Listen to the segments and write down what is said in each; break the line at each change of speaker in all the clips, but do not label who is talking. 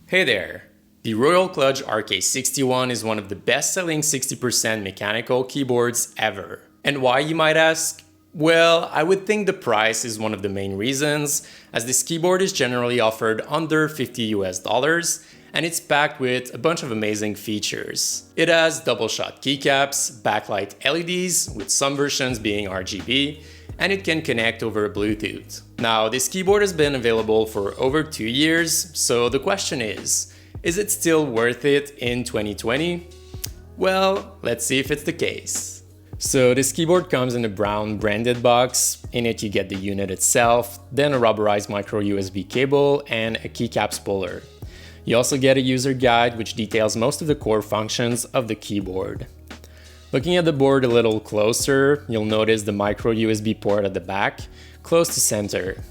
Hey there! The Royal Kludge RK61 is one of the best-selling 60% mechanical keyboards ever. And why, you might ask? Well, I would think the price is one of the main reasons, as this keyboard is generally offered under $50 and it's packed with a bunch of amazing features. It has double-shot keycaps, backlight LEDs, with some versions being RGB, and it can connect over Bluetooth. Now, this keyboard has been available for over 2 years, so the question is it still worth it in 2020? Well, let's see if it's the case. So this keyboard comes in a brown branded box. In it you get the unit itself, then a rubberized micro USB cable and a keycap spoiler. You also get a user guide which details most of the core functions of the keyboard. Looking at the board a little closer, you'll notice the micro USB port at the back, close to center.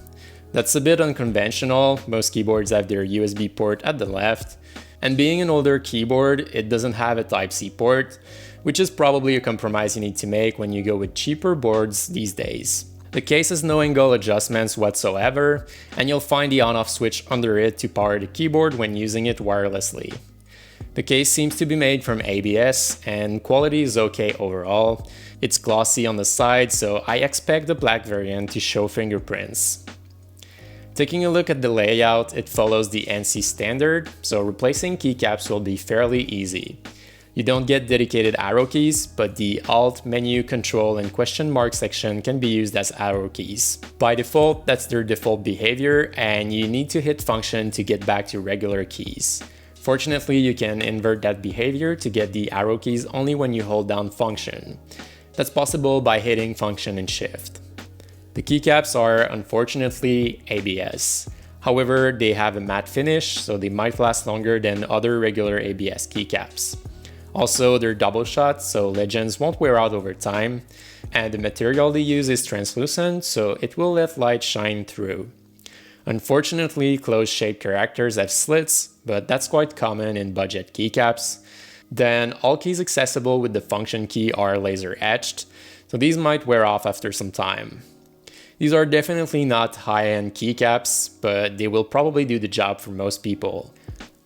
That's a bit unconventional. Most keyboards have their USB port at the left, and being an older keyboard, it doesn't have a Type-C port, which is probably a compromise you need to make when you go with cheaper boards these days. The case has no angle adjustments whatsoever, and you'll find the on-off switch under it to power the keyboard when using it wirelessly. The case seems to be made from ABS, and quality is okay overall. It's glossy on the side, so I expect the black variant to show fingerprints. Taking a look at the layout, it follows the ANSI standard, so replacing keycaps will be fairly easy. You don't get dedicated arrow keys, but the Alt, Menu, Control, and question mark section can be used as arrow keys. By default, that's their default behavior, and you need to hit Function to get back to regular keys. Fortunately, you can invert that behavior to get the arrow keys only when you hold down Function. That's possible by hitting Function and Shift. The keycaps are, unfortunately, ABS. However, they have a matte finish, so they might last longer than other regular ABS keycaps. Also, they're double shot, so legends won't wear out over time, and the material they use is translucent, so it will let light shine through. Unfortunately, closed-shaped characters have slits, but that's quite common in budget keycaps. Then, all keys accessible with the function key are laser etched, so these might wear off after some time. These are definitely not high-end keycaps, but they will probably do the job for most people.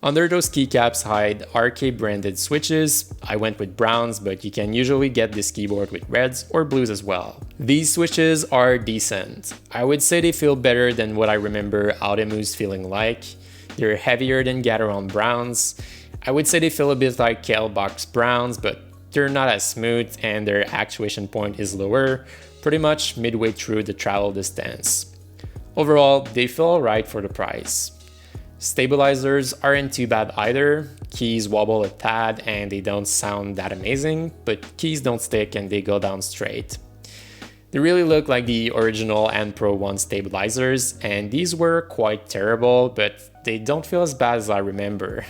Under those keycaps hide RK branded switches. I went with browns, but you can usually get this keyboard with reds or blues as well. These switches are decent. I would say they feel better than what I remember Audemus feeling like. They're heavier than Gateron browns. I would say they feel a bit like Kehlbox browns, but they're not as smooth and their actuation point is lower, pretty much midway through the travel distance. Overall, they feel alright for the price. Stabilizers aren't too bad either. Keys wobble a tad and they don't sound that amazing, but keys don't stick and they go down straight. They really look like the original and Pro 1 stabilizers, and these were quite terrible, but they don't feel as bad as I remember.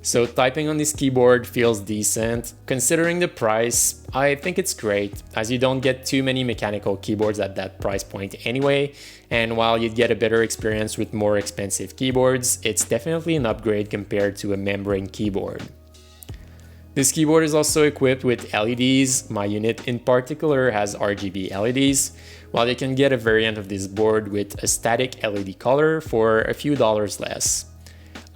So typing on this keyboard feels decent. Considering the price, I think it's great, as you don't get too many mechanical keyboards at that price point anyway, and while you'd get a better experience with more expensive keyboards, it's definitely an upgrade compared to a membrane keyboard. This keyboard is also equipped with LEDs. My unit in particular has RGB LEDs, while you can get a variant of this board with a static LED color for a few dollars less.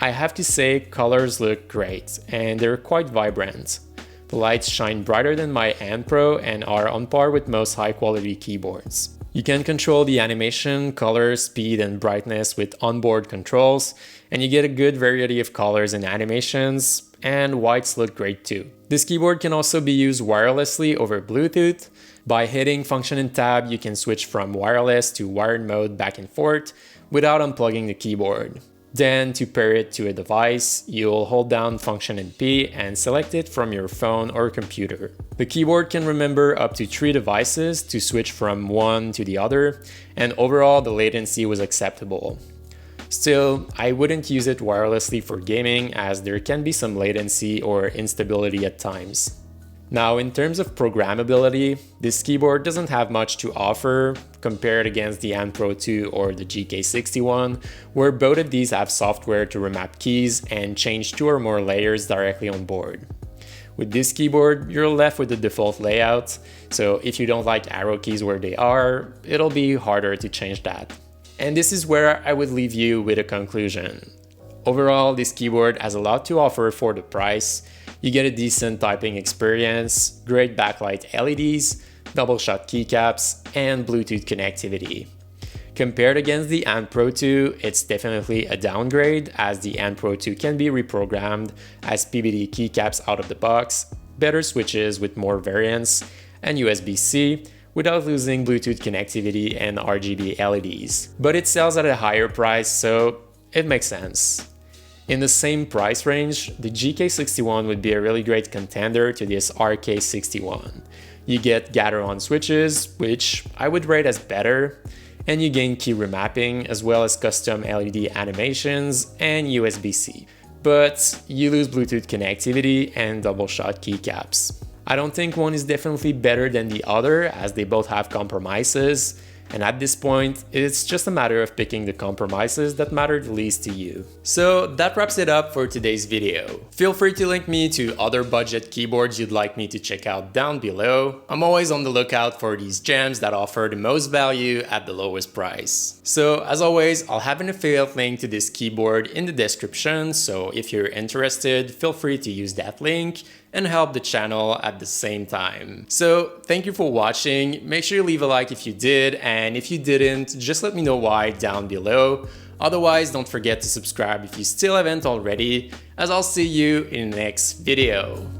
I have to say, colors look great, and they're quite vibrant. The lights shine brighter than my Hand Pro and are on par with most high-quality keyboards. You can control the animation, color, speed, and brightness with onboard controls, and you get a good variety of colors and animations, and whites look great too. This keyboard can also be used wirelessly over Bluetooth. By hitting Function and Tab, you can switch from wireless to wired mode back and forth without unplugging the keyboard. Then, to pair it to a device, you'll hold down Function and P and select it from your phone or computer. The keyboard can remember up to 3 devices to switch from one to the other, and overall the latency was acceptable. Still, I wouldn't use it wirelessly for gaming, as there can be some latency or instability at times. Now, in terms of programmability, this keyboard doesn't have much to offer compared against the Ant Pro 2 or the GK61, where both of these have software to remap keys and change 2 or more layers directly on board. With this keyboard, you're left with the default layout, so if you don't like arrow keys where they are, it'll be harder to change that. And this is where I would leave you with a conclusion. Overall, this keyboard has a lot to offer for the price. You get a decent typing experience, great backlight LEDs, double shot keycaps, and Bluetooth connectivity. Compared against the Ant Pro 2, it's definitely a downgrade, as the Ant Pro 2 can be reprogrammed, has PVD keycaps out of the box, better switches with more variants, and USB-C, without losing Bluetooth connectivity and RGB LEDs. But it sells at a higher price, so it makes sense. In the same price range, the GK61 would be a really great contender to this RK61. You get gather-on switches, which I would rate as better, and you gain key remapping as well as custom LED animations and USB-C. But you lose Bluetooth connectivity and double-shot keycaps. I don't think one is definitely better than the other, as they both have compromises, and at this point, it's just a matter of picking the compromises that matter the least to you. So that wraps it up for today's video. Feel free to link me to other budget keyboards you'd like me to check out down below. I'm always on the lookout for these gems that offer the most value at the lowest price. So as always, I'll have an affiliate link to this keyboard in the description, so if you're interested, feel free to use that link and help the channel at the same time. So thank you for watching. Make sure you leave a like if you did, and if you didn't, just let me know why down below. Otherwise, don't forget to subscribe if you still haven't already, as I'll see you in the next video.